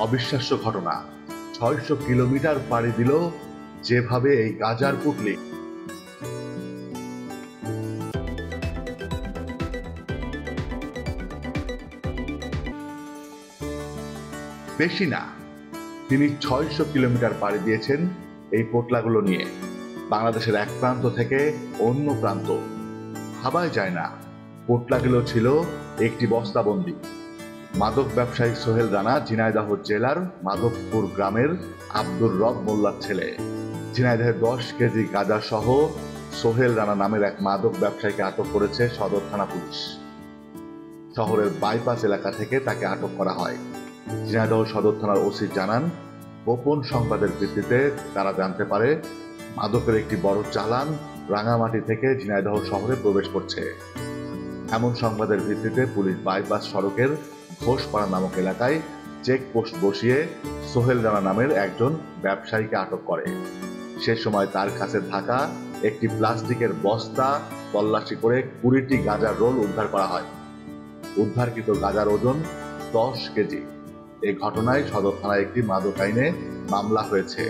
অবিশ্বাস্য ঘটনা, ৬০০ কিলোমিটার পাড়ি দিল যেভাবে এই গাজার পুটলি। বেশি না, তিনি ৬০০ কিলোমিটার পাড়ি দিয়েছেন এই পোটলাগুলো নিয়ে, বাংলাদেশের এক প্রান্ত থেকে অন্য প্রান্ত। ভাবাই যায় না পোটলাগুলো ছিল একটি বস্তাবন্দি। মাদক ব্যবসায়ী সোহেল রানা ঝিনাইদহ জেলার মাধবপুর গ্রামের আব্দুর রব মোল্লার ছেলে। ঝিনাইদহে ১০ কেজি গাঁজা সহ সোহেল রানা নামের এক মাদক ব্যবসায়ীকে আটক করেছে সদর থানা পুলিশ। শহরের বাইপাস এলাকা থেকে তাকে আটক করা হয়। ঝিনাইদহ সদর থানার ওসি জানান, গোপন সংবাদের ভিত্তিতে তারা জানতে পারে মাদকের একটি বড় চালান রাঙামাটি থেকে ঝিনাইদহ শহরে প্রবেশ করছে। এমন সংবাদের ভিত্তিতে পুলিশ বাইপাস সড়কের ঘোষপাড়া নামক এলাকায় চেকপোস্ট বসিয়ে সোহেল রানা নামের একজন ব্যবসায়ীকে আটক করে। সে সময় তার কাছে থাকা একটি প্লাস্টিকের বস্তা তল্লাশি করে ২০টি গাঁজার রোল উদ্ধার করা হয়। উদ্ধারকৃত গাঁজার ওজন ১০ কেজি। এই ঘটনায় সদর থানায় একটি মাদক আইনে মামলা হয়েছে।